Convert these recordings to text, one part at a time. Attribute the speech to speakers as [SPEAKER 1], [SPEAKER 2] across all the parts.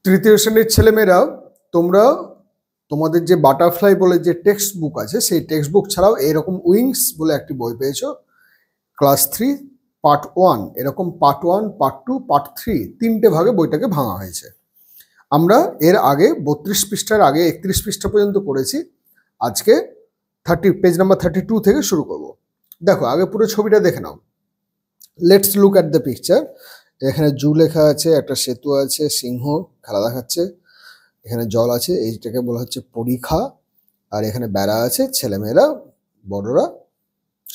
[SPEAKER 1] তৃতীয় শ্রেণীর ছেলেমেয়েরা তোমরা তোমাদের যে বাটারফ্লাই বলে যে টেক্সট বুক আছে সেই টেক্সট বুক ছাড়াও এরকম উইংস বলে একটি বই পেয়েছো ক্লাস 3 পার্ট 1। এরকম পার্ট 1, পার্ট 2, পার্ট 3 তিনটে ভাগে বইটাকে ভাঙা হয়েছে। আমরা এর আগে 32 পৃষ্ঠার আগে 31 পৃষ্ঠা পর্যন্ত পড়েছি। আজকে পেজ নাম্বার 32 থেকে শুরু করব। দেখো আগে পুরো ছবিটা দেখে নাও। Let's look at the picture. এখানে জু লেখা আছে, একটা সেতু আছে, সিংহ খেলা দেখাচ্ছে, এখানে জল আছে, এইটাকে বলা হচ্ছে পরীক্ষা, আর এখানে বেড়া আছে, ছেলেমেয়েরা বড়রা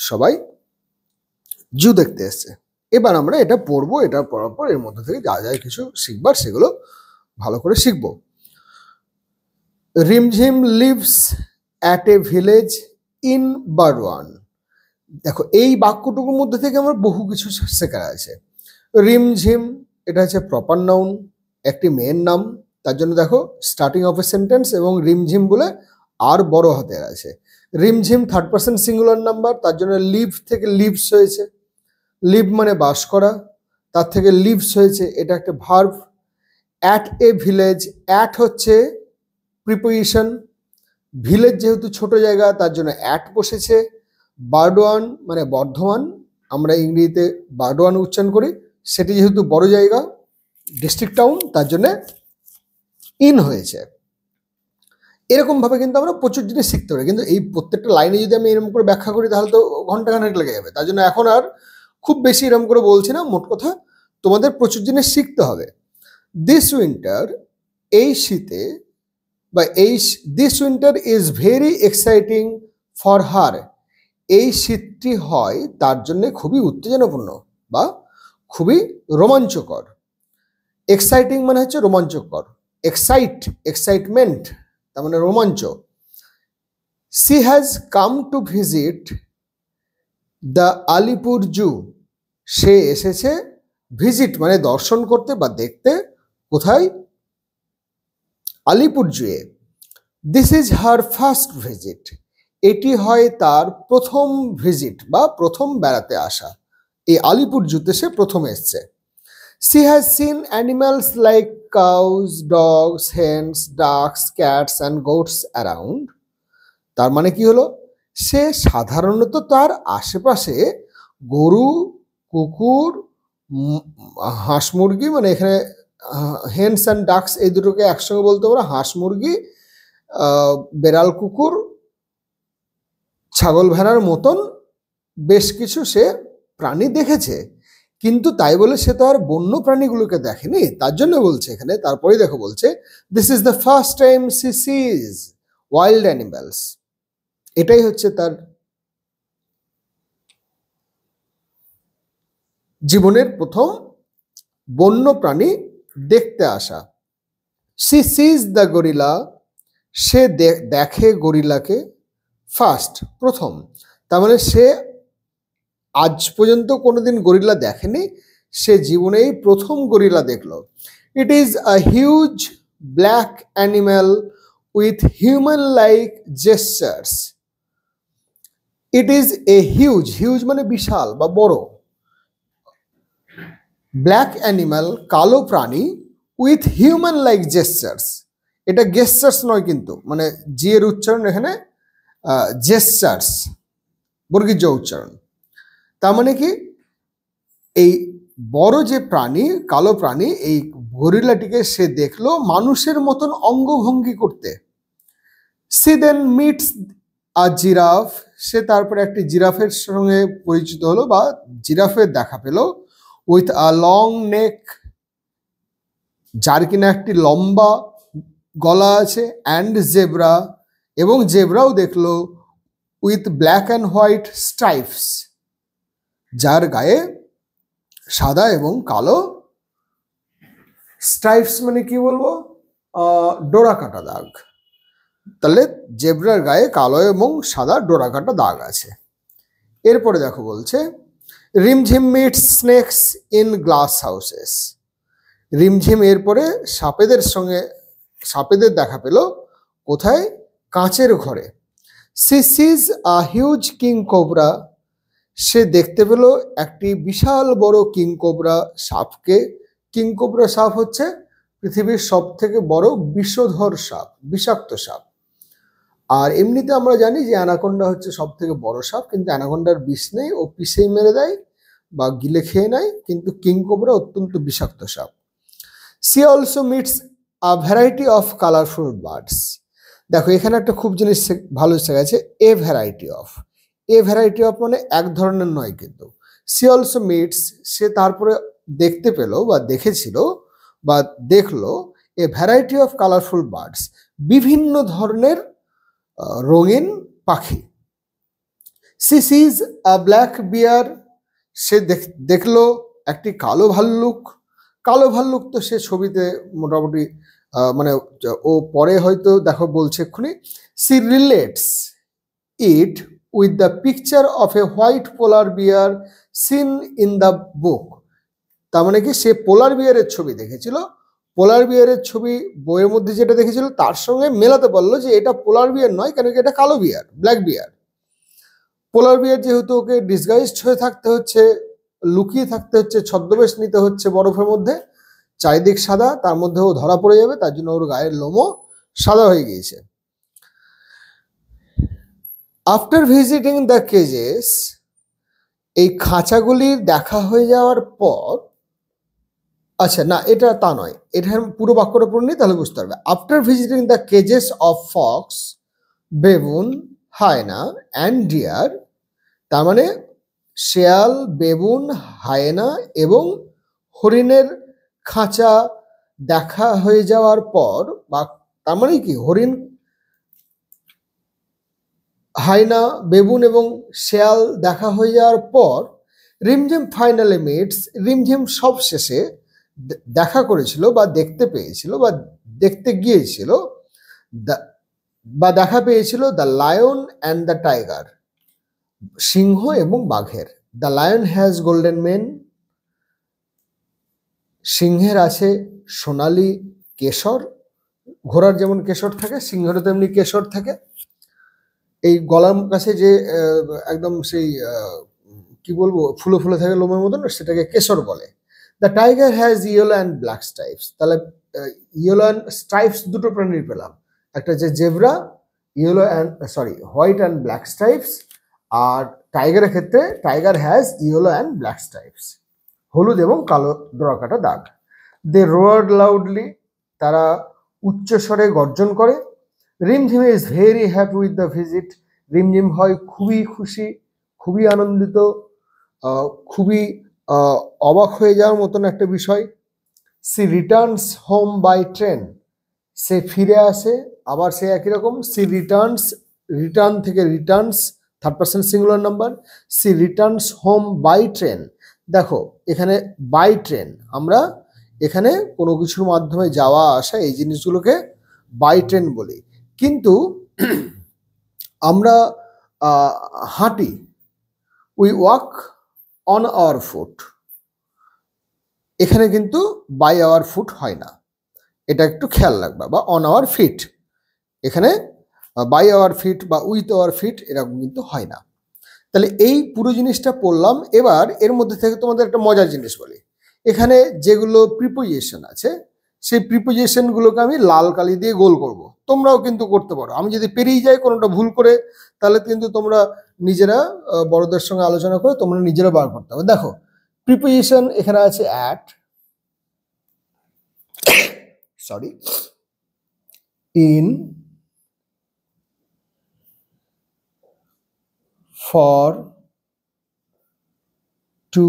[SPEAKER 1] সবাই জু দেখতে এসছে। এবার আমরা এটা পড়বো, এটা পড়ার পর এর মধ্যে থেকে যা যা কিছু শিখবার সেগুলো ভালো করে শিখবো। Rimjhim lives at a village in Barwan. দেখো এই বাক্যটুকুর মধ্যে থেকে আমার বহু কিছু শেখার আছে। রিমঝিম এটা হচ্ছে প্রপার নাউন, একটি মেয়ের নাম, তার জন্য দেখো স্টার্টিং অফ এ সেন্টেন্স এবং রিমঝিম বলে আর বড় হাতের আছে। রিমঝিম থার্ড পারসন সিঙ্গুলার নাম্বার, তার জন্য লিভ থেকে লিভস হয়েছে। লিভ মানে বাস করা, তার থেকে লিভস হয়েছে, এটা একটা verb. At a village, at হচ্ছে প্রিপোজিশন, ভিলেজ যেহেতু ছোট জায়গা তার জন্য অ্যাট বসেছে। বারডোয়ান মানে বর্ধমান, আমরা ইংরেজিতে বারডোয়ান উচ্চারণ করি, সেটি যেহেতু বড় জায়গা ডিস্ট্রিক্ট টাউন তার জন্য ইন হয়েছে। এরকম ভাবে কিন্তু আমরা প্রচুর জিনিস শিখতে পারি, কিন্তু এই প্রত্যেকটা লাইনে যদি আমি এরকম করে ব্যাখ্যা করি তাহলে তো ঘন্টাখানেক লেগে যাবে। তার জন্য এখন আর খুব বেশি এরকম করে বলছি না, মোট কথা তোমাদের প্রচুর জিনিস শিখতে হবে। দিস উইন্টার, এই শীতে বা this winter is very exciting for her, এই শীতটি হয় তার জন্য খুবই উত্তেজনাপূর্ণ বা খুবই রোমাঞ্চকর। এক্সাইটিং মানে হচ্ছে রোমাঞ্চকর, এক্সাইটমেন্ট তার মানে রোমাঞ্চ। She has come to visit the Alipur zoo, সে এসেছে ভিজিট মানে দর্শন করতে বা দেখতে, কোথায়? আলিপুর জুয়ে। This is her first visit, এটি হয় তার প্রথম ভিজিট বা প্রথম বেড়াতে আসা, এই আলিপুর জুতে সে প্রথম এসছে। She has seen animals like cows, dogs, hens, ducks, cats and goats around. তার মানে কি হলো, সে সাধারণত তার আশেপাশে গরু, কুকুর, হাঁস মুরগি, মানে এখানে হেন্স অ্যান্ড ডাকস এই দুটোকে একসঙ্গে বলতে পারো, হাঁস মুরগি, বেড়াল, কুকুর, ছাগল, ভেড়ার মতন বেশ কিছু সে প্রাণী দেখেছে। কিন্তু তাই বলে সে তো আর বন্য প্রাণীগুলোকে দেখেনি, তার জন্য বলছে এখানে। তারপরে দেখো বলছে this is the first time she sees wild animals, এটাই হচ্ছে তার জীবনের প্রথম বন্য প্রাণী দেখতে আসা। সি সিজ দ্য গরিলা, সে দেখে গরিলাকে, ফার্স্ট প্রথম, তার মানে সে আজ পর্যন্ত কোনোদিন গরিলা দেখেনি, সে জীবনেই প্রথম গরিলা দেখলো। It is a huge black animal with human like gestures. It is a huge, huge মানে বিশাল বা বড়, ব্ল্যাক অ্যানিম্যাল কালো প্রাণী, উইথ হিউম্যান লাইক জেস্টার্স, এটা গেস্টার্স নয় কিন্তু, মানে জি এর উচ্চারণ এখানে জেস্টার্স বর্গীয় জ উচ্চারণ। তার মানে কি, এই বড় যে প্রাণী, কালো প্রাণী, এই গরিলাটিকে সে দেখলো মানুষের মতন অঙ্গভঙ্গি করতে। সি দেন মিটস আ জিরাফ, সে তারপরে একটি জিরাফের সঙ্গে পরিচিত হলো বা জিরাফের দেখা পেল। উইথ আ লং নেক, যার কিনা একটি লম্বা গলা আছে। অ্যান্ড জেব্রা, এবং জেব্রাও দেখলো। With black and white stripes, যার গায়ে সাদা এবং কালো স্ট্রাইপস মানে কি বলবো, ডোরা কাটা দাগ। তাহলে জেব্রার গায়ে কালো এবং সাদা ডোরা কাটা দাগ আছে। এরপরে দেখো বলছে Rimjhim meets snakes in glass houses. Rimjhim এরপরে সাপেদের দেখা পেল কোথায়? কাঁচের ঘরে। She sees a huge king cobra, সে দেখতে পেল একটি বিশাল বড় কিং কোবরা সাপকে। কিং কোবরা সাপ হচ্ছে পৃথিবীর সব থেকে বড় বিষধর সাপ, বিষাক্ত সাপ। আর এমনিতে আমরা জানি যে অ্যানাকোন্ডা হচ্ছে সব থেকে বড় সাপ, কিন্তু অ্যানাকোন্ডার বিষ নেই, ও পিষেই মেরে দেয় বা গিলে খেয়ে নেয়, কিন্তু কিং কোবরা অত্যন্ত বিষাক্ত সাপ। She also meets a variety of colourful birds. দেখো এখানে একটা খুব জিনিস ভালো শেখাচ্ছে, a variety of. A variety of মানে এক ধরনের নয়, কিন্তু সি অলসো মিটস, সে তারপরে দেখতে পেল বা দেখেছিল বা দেখলো এ ভ্যারাইটি অফ কালারফুল বার্ডস, বিভিন্ন ধরনের রঙিন পাখি। সি সিজ আ ব্ল্যাক বিয়ার, সে দেখলো একটি কালো ভাল্লুক। কালো ভাল্লুক তো সে ছবিতে মোটামুটি মানে ও পরে হয়তো দেখো বলছে এক্ষুনি, she relates it with the picture of a white polar bear seen in the book. তার মানে কি, সে পোলার বিয়ারের ছবি দেখেছিল, পোলার বিয়ারের ছবি বইয়ের মধ্যে যেটা দেখেছিল তার সঙ্গে মেলাতে পারলো যে এটা পোলার বিয়ার নয়, কেন কি এটা কালো বিয়ার, ব্ল্যাক বিয়ার। পোলার বিয়ার যেহেতু ওকে ডিসগাইজড হয়ে থাকতে হচ্ছে, লুকিয়ে থাকতে হচ্ছে, ছদ্মবেশ নিতে হচ্ছে বরফের মধ্যে, চারিদিক সাদা, তার মধ্যে ও ধরা পড়ে যাবে, তার জন্য ওর গায়ের লোমও সাদা হয়ে গিয়েছে। আফটার ভিজিটিং দ্য কেজেস, এই খাঁচাগুলির দেখা হয়ে যাওয়ার পর, আচ্ছা না এটা তা নয়, এটার পুরো বাক্যটা পড়ে নিই তাহলে বুঝতে পারবে। After visiting the cages of fox, baboon, hyena and deer, তার মানে শেয়াল, বেবুন, হায়েনা এবং হরিণের খাঁচা দেখা হয়ে যাওয়ার পর, বা তার মানে কি হরিণ, হায়না, বেবুন এবং শেয়াল দেখা হয়ে যাওয়ার পর, রিমঝিম ফাইনালি মিটস, রিমঝিম সব শেষে দেখা করেছিল বা দেখতে পেয়েছিল বা দেখতে গিয়েছিল বা দেখা পেয়েছিল the lion and the tiger, সিংহ এবং বাঘের। The lion has golden mane, সিংহের আছে সোনালী কেশর, ঘোড়ার যেমন কেশর থাকে সিংহেরও তেমনি কেশর থাকে, এই গলার কাছে যে একদম সেই কি বলবো ফুলে ফুলে থাকে লোমের মতন, সেটাকে কেশর বলে। The tiger has yellow and black stripes, তাহলে ইয়েলো অ্যান্ড স্ট্রাইপস দুটো প্রাণীর পেলাম, একটা যে zebra, yellow and white and black stripes, আর টাইগারের ক্ষেত্রে tiger has yellow and black stripes, হলুদ এবং কালো ডোরাকাটা দাগ। দে রোয়ার্ড লাউডলি, তারা উচ্চস্বরে গর্জন করে। Rimjhim is very happy with the visit, Rimjhim হয় খুবই খুশি, খুবই আনন্দিত, খুবই অবাক হয়ে যাওয়ার মতন একটা বিষয়। She returns home by train, সে ফিরে আসে, আবার সে একই রকম, সি রিটার্নস, রিটার্ন থেকে returns, third person singular number, she returns home by train. দেখো এখানে বাই ট্রেন, আমরা এখানে কোনো কিছুর মাধ্যমে যাওয়া আসা এই জিনিসগুলোকে বাই ট্রেন বলি, কিন্তু আমরা হাঁটি, we walk on our foot, এখানে কিন্তু বাই আওয়ার ফুট হয় না, এটা একটু খেয়াল রাখবা, বা অন আওয়ার ফিট, এখানে বাই আওয়ার ফিট বা উইথ আওয়ার ফিট এরকম কিন্তু হয় না। তাহলে এই পুরো জিনিসটা পড়লাম। এবার এর মধ্যে থেকে তোমাদের একটা মজার জিনিস বলি, এখানে যেগুলো প্রিপোজিশন আছে সেই প্রিপোজিশনগুলোকে আমি লাল কালি দিয়ে গোল করব, তোমরাও কিন্তু করতে পারো। আমি যদি পেরিয়ে যাই কোনোটা ভুল করে, তাহলে কিন্তু তোমরা নিজেরা বড়দের সঙ্গে আলোচনা করে তোমরা নিজেরা বার করতে হবে। দেখো প্রিপোজিশন এখানে আছে at, in, for, to,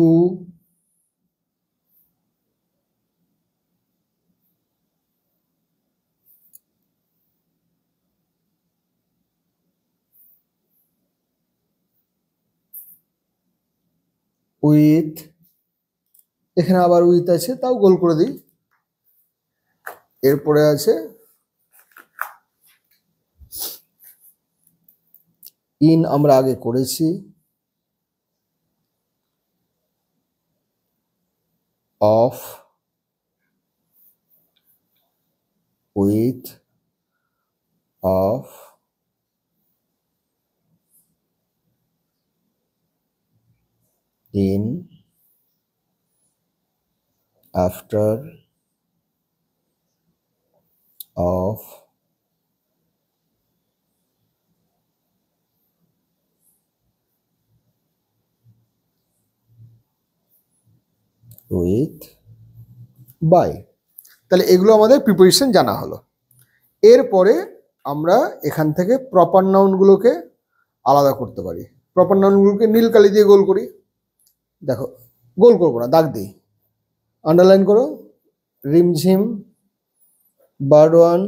[SPEAKER 1] with, এখানে আবার উইথ আছে, তাও গোল করে দিই। এরপরে আছে ইন, আমরা আগে করেছি, of, with, of, in, after, of with by। তাহলে এগুলো আমাদের প্রিপোজিশন জানা হলো। এরপরে আমরা এখান থেকে প্রপার নাউনগুলোকে আলাদা করতে পারি। প্রপার নাউনগুলোকে নীল কালি দিয়ে গোল করি। দেখো, গোল করবো না, দাগ দিই, আন্ডারলাইন করো। রিমঝিম, বারওয়ান,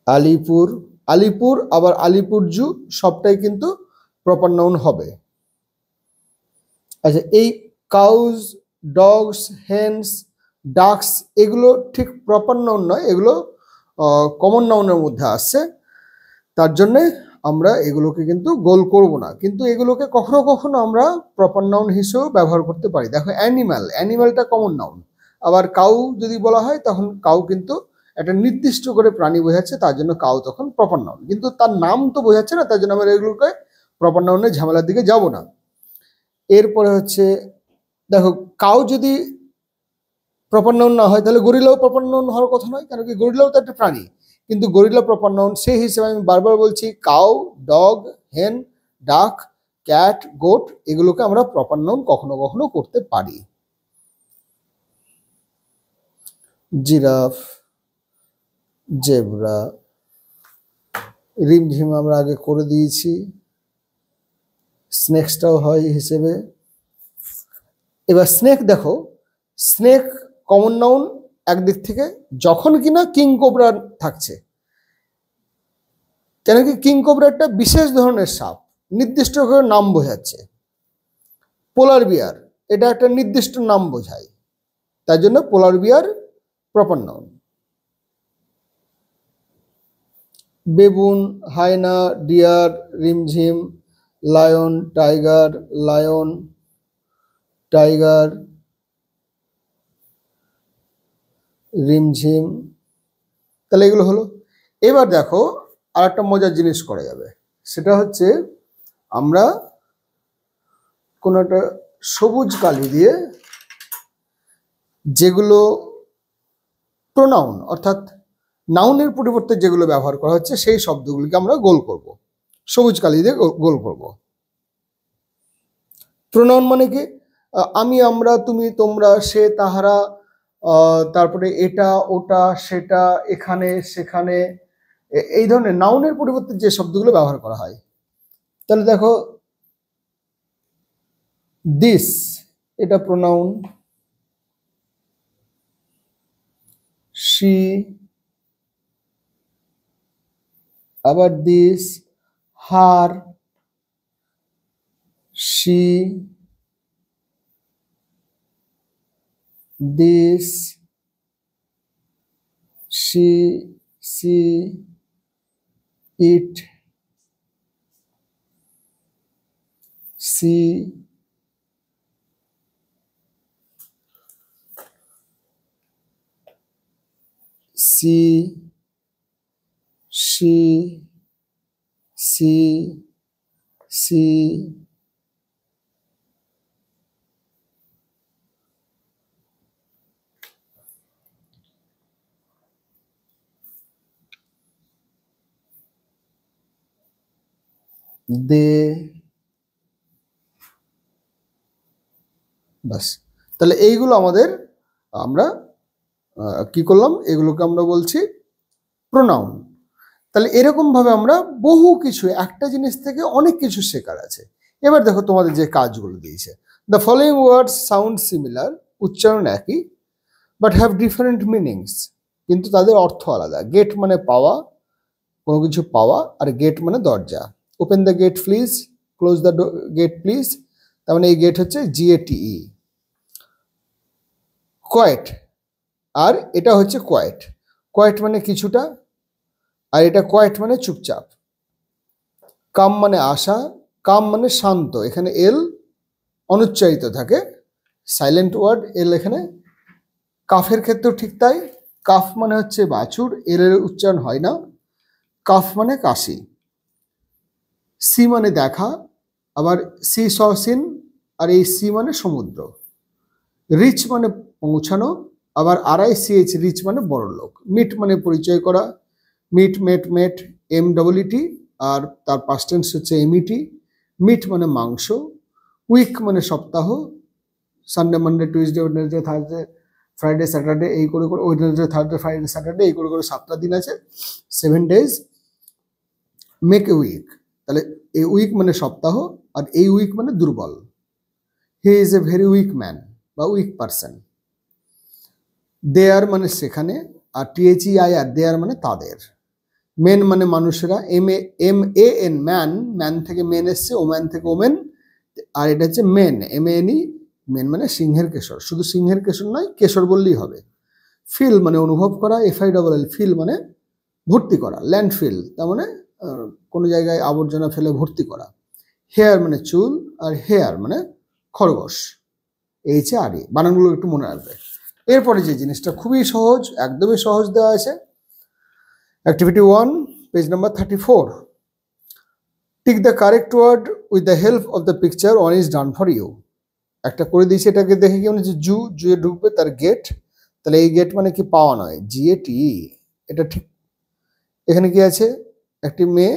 [SPEAKER 1] আলিপুর। আলিপুর আবার আলিপুরজু সবটাই কিন্তু প্রপার নাউন হবে। আচ্ছা, এই কাউজ, ডগস, হেন্স, ডাকস এগুলো ঠিক প্রপার নাউন নয়, এগুলো কমন নাউনের মধ্যে আসছে। তার জন্যে আমরা এগুলোকে কিন্তু গোল করব না, কিন্তু এগুলোকে কখনো কখনো আমরা প্রপার নাউন হিসেবেও ব্যবহার করতে পারি। দেখো, অ্যানিম্যাল, অ্যানিম্যালটা কমন নাউন। আবার কাউ যদি বলা হয় তখন কাউ কিন্তু একটা নির্দিষ্ট করে প্রাণী বোঝাচ্ছে, তার জন্য কাউ তখন প্রপার নাউন, কিন্তু তার নাম তো বোঝাচ্ছে না, তার জন্য আমরা এগুলোকে প্রপার নাউনের ঝামেলার দিকে যাব না। এরপরে হচ্ছে, দেখো, কাউ যদি প্রপার নাউন না হয় তাহলে গরিলাও প্রপার নাউন হওয়ার কথা নয়, কারণ কি গরিলাও তো একটা প্রাণী, কিন্তু গরিলা প্রপার নাউন। সেই হিসেবে আমি বারবার বলছি, কাউ, ডগ, হেন, ডাক, ক্যাট, গোট এগুলোকে আমরা প্রপার নাউন কখনো কখনো করতে পারি। জিরাফ, জেব্রা, রিমঝিম আমরা আগে করে দিয়েছি, স্নেকসটাও হয় হিসেবে। এবার স্নেক, দেখো, স্নেক কমন নাউন একদিক থেকে, যখন কিনা কিং কোবরা থাকছে, কেন কি কিং কোবরা একটা বিশেষ ধরনের সাপ, নির্দিষ্ট করে নাম বোঝাচ্ছে। পোলার বিয়ার, এটা একটা নির্দিষ্ট নাম বোঝায়, তাই জন্য পোলার বিয়ার প্রপার নাউন। বেবুন, হায়না, ডিয়ার, রিমঝিম, লায়ন, টাইগার, লায়ন, টাইগার, রিমঝিম। তাহলে এগুলো হলো। এবার দেখো, আর একটা মজার জিনিস করা যাবে, সেটা হচ্ছে আমরা কোনো একটা সবুজ কালি দিয়ে যেগুলো প্রোনাউন অর্থাৎ নাউনের পরিবর্তে যেগুলো ব্যবহার করা হচ্ছে সেই শব্দগুলিকে আমরা গোল করব, সবুজ কালি দিয়ে গোল করব। প্রোনাউন মানে কি? আমি, আমরা, তুমি, তোমরা, সে, তাহারা, তারপরে এটা, ওটা, সেটা, এখানে, সেখানে, এই ধরনের নাউনের পরিবর্তে যে শব্দগুলো ব্যবহার করা হয়। তাহলে দেখো, দিস এটা প্রোনাউন, শি, আবার this, her, she, this, she, she, it, she, she, she, she, she, they. বাস, তাহলে এইগুলো আমাদের, আমরা কি করলাম, এগুলোকে আমরা বলছি প্রোনাউন। তাহলে এরকম ভাবে আমরা বহু কিছু, একটা জিনিস থেকে অনেক কিছু শেখার আছে। এবার দেখো তোমাদের যে কাজগুলো দিয়েছে, the following words sound similar, উচ্চারণ একই, বাট হ্যাভ ডিফারেন্ট মিনিংস, কিন্তু তাদের অর্থ আলাদা। গেট মানে পাওয়া, কোনো কিছু পাওয়া, আর গেট মানে দরজা। Open the gate please, close the gate please, তার মানে এই গেট হচ্ছে GATE। কোয়েট, আর এটা হচ্ছে কোয়েট। কোয়েট মানে কিছুটা, আর এটা কোয়েট মানে চুপচাপ। কাম মানে আসা, কাম মানে শান্ত, এখানে এল অনুচ্চারিত থাকে, সাইলেন্ট ওয়ার্ড এল এখানে। কাফের ক্ষেত্রেও ঠিক তাই, কাফ মানে হচ্ছে বাছুর, এল এর উচ্চারণ হয় না। কাফ মানে কাশি। সি মানে দেখা, আবার সি সসিন, আর এই সি মানে সমুদ্র। রিচ মানে পৌঁছানো, আবার RICH রিচ মানে বড় লোক, মিট মানে পরিচয় করা, মিট মেট মেট MEET, আর তার পাস্ট টেন্স হচ্ছে MET। মিট মানে মাংস, উইক মানে সপ্তাহ, Sunday Monday Tuesday Wednesday Thursday Friday Saturday এই করে করে, ওয়েডনেসডে থার্সডে ফ্রাইডে স্যাটারডে এই করে করে 7টা দিন আছে, 7 days মেক এ উইক। তাহলে এই উইক মানে সপ্তাহ, আর এই উইক মানে দুর্বল। He is a very weak man বা উইক পারসন। দেয়ার মানে সেখানে, আর THEIR দেয়ার মানে তাদের। মেন মানে মানুষেরা, MAN ম্যান, ম্যান থেকে মেন এসছে, ওম্যান থেকে ওমেন, আর এটা হচ্ছে মেন, MANE মেন মানে সিংহের কেশর, শুধু সিংহের কেশর নয়, কেশর বললেই হবে। ফিল মানে অনুভব করা, FILL ফিল মানে ভর্তি করা, ল্যান্ডফিল তার মানে কোনো জায়গায় আবর্জনা ফেলে ভর্তি করা। হেয়ার মানে চুল, আর হেয়ার মানে খরগোশ। HRE বানানগুলো একটু মনে রাখবে। এরপরে যে জিনিসটা খুবই সহজ, একদমই সহজ দেওয়া আছে, activity 1 page number 34। Tick the correct word with the help of the picture, one is done for you. একটা করে দিয়েছি, এটাকে দেখে কি মনে হচ্ছে জুয়ে ঢুকবে, তার গেট। তাহলে এই গেট মানে কি পাওয়া নয়, GAT, এটা ঠিক। এখানে কি আছে, একটি মেয়ে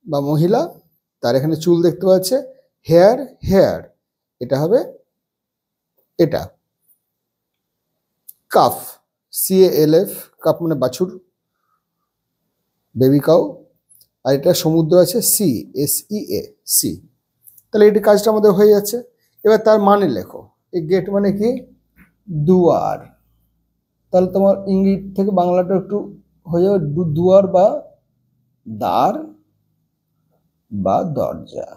[SPEAKER 1] বা মহিলা, তার এখানে চুল দেখতে পাচ্ছে, হেয়ার হেয়ার, এটা হবে এটা। কাফ, CALF, কাফ মানে বাছুর, বেবি কাউ। আর এটা সমুদ্র আছে, SEA, সি। তাহলে এটি কাজটা আমাদের হয়ে যাচ্ছে। এবার তার মানে লেখো, এই গেট মানে কি, দুয়ার। তাহলে তোমার ইংরেজি থেকে বাংলাটা একটু হয়ে যাবে, দুয়ার বা দ্বার বা দরজা,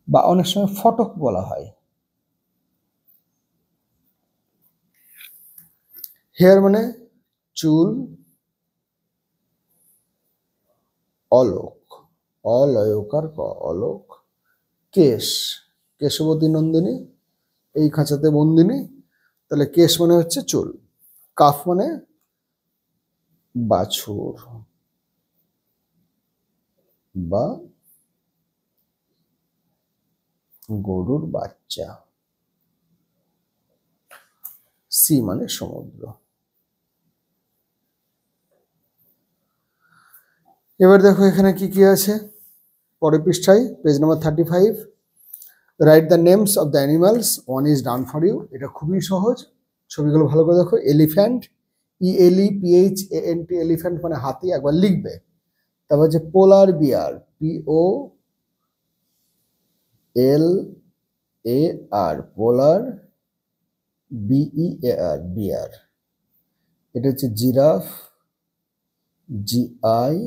[SPEAKER 1] বা অনেক সময় ফটক বলা হয়। হেয়ার মানে চুল, অলোক, অলয়কার ক, অলোক। কেশ, কেশবতী নন্দিনী, এই খাঁচাতে বন্দিনী, তাহলে কেশ মানে হচ্ছে চুল। কাফ মানে বাছুর বা গরুর বাচ্চা। সি মানে সমুদ্র। এবার দেখো এখানে কি কি আছে, পরের পৃষ্ঠায় page number 35। Write the names of the animals, one is done for you. এটা খুবই সহজ, ছবিগুলো ভালো করে দেখো। এলিফ্যান্ট, ELEPHANT, এলিফ্যান্ট মানে হাতি, একবার লিখবে। তারপর হচ্ছে পোলার বিয়ার, POLAR, পোলার, BEAR, বিয়ার। এটা হচ্ছে জিরাফ, GIRAFE,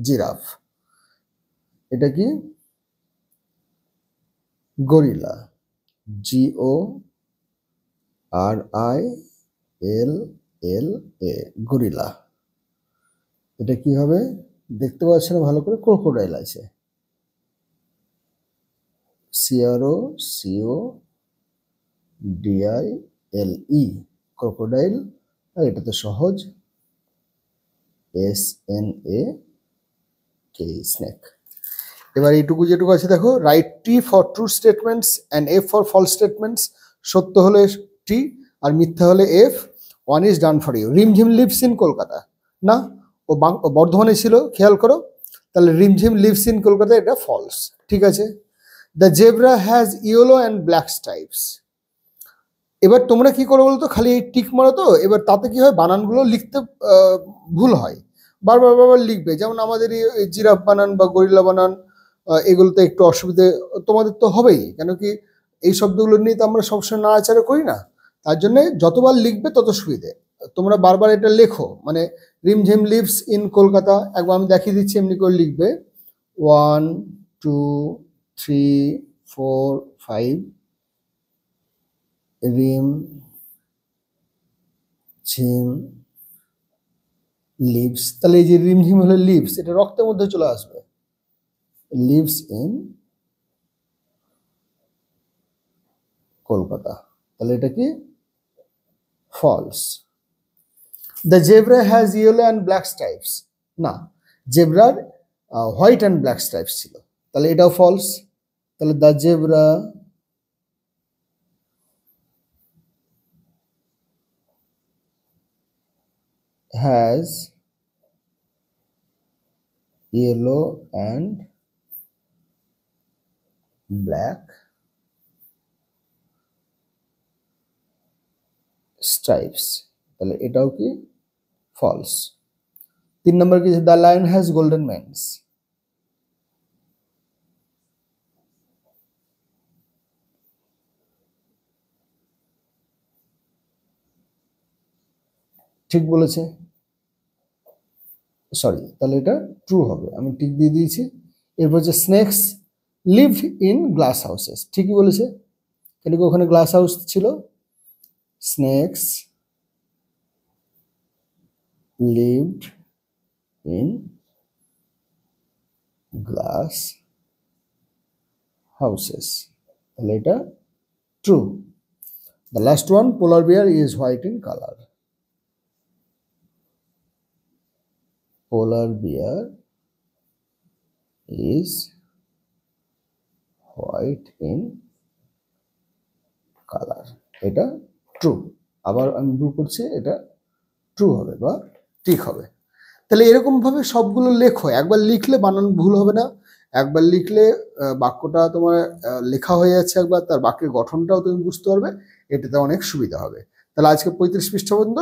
[SPEAKER 1] জিরাফ। এটা কি, গরিলা, GORILLA, গরিলা। এটা কি হবে, দেখতে পাচ্ছ না ভালো করে, ক্রোকোডাইল আছে, CROCODILE, ক্রোকোডাইল। আর এটা তো সহজ, SNAK, স্নেক। এবার এইটুকু যেটুকু আছে দেখো, write T for true statements and F for false statements. সত্য হলে T আর মিথ্যা হলে F। One is done for you. Rimjhim lives in Kolkata, না ও বর্ধমানে ছিল, খেয়াল করো। তাহলে রিমঝিম লিভস ইন কলকাতা, এটা ফলস, ঠিক আছে। The zebra has yellow and black stripes. এবার তোমরা কি করো বলতো, খালি এই টিক মারো তো, এবার তাতে কি হয়, বানানগুলো লিখতে ভুল হয়, বারবার বারবার লিখবে। যেমন আমাদের এই জিরাফ বানান বা গরিলা বানান, এগুলোতে একটু অসুবিধে তোমাদের তো হবেই, কেন কি এই শব্দগুলো নিয়ে তো আমরা সবসময় নাড়াচাড়া করি না। তার জন্য যতবার লিখবে তত সুবিধে। তোমরা বারবার এটা লেখো, মানে রিমঝিম লিভস ইন কলকাতা, একবার আমি দেখিয়ে দিচ্ছি, এমনি করে লিখবে 1 2 3 4 5, রিম ঝিম লিভস। তাহলে এই যে রিমঝিম হলে লিভস, এটা রক্তের মধ্যে চলে আসবে, লিভস ইন কলকাতা। তাহলে এটা কি, false. The zebra has yellow and black stripes, না, জেব্রার হোয়াইট অ্যান্ড ব্ল্যাক স্ট্রাইপস ছিল, তাহলে এটাও ফলস। তাহলে the zebra has yellow and black stripes, তাহলে এটাও কি ফলস। 3 নম্বর কি, the lion has golden manes, ঠিক বলেছে, সরি, তাহলে এটা ট্রু হবে, আমি ঠিক দিয়ে দিয়েছি। এরপর হচ্ছে snakes live in glass houses, ঠিকই বলেছে, কেন কি ওখানে গ্লাস হাউস ছিল। Snakes lived in glass houses, তাহলে এটা true. The last one, polar bear is white in colour, polar bear is white in color, এটা ট্রু। আবার আমি ভুল করছি, এটা ট্রু হবে বা ঠিক হবে। তাহলে এরকম ভাবে সবগুলো লেখো, একবার লিখলে বানান ভুল হবে না, একবার লিখলে বাক্যটা তোমার লেখা হয়ে যাচ্ছে একবার, তার বাক্যের গঠনটাও তুমি বুঝতে পারবে, এটাতে অনেক সুবিধা হবে। তাহলে আজকে 35 পৃষ্ঠা পর্যন্ত,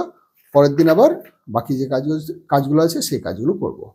[SPEAKER 1] পরের দিন আবার বাকি যে কাজগুলো আছে সেই কাজগুলো করবো।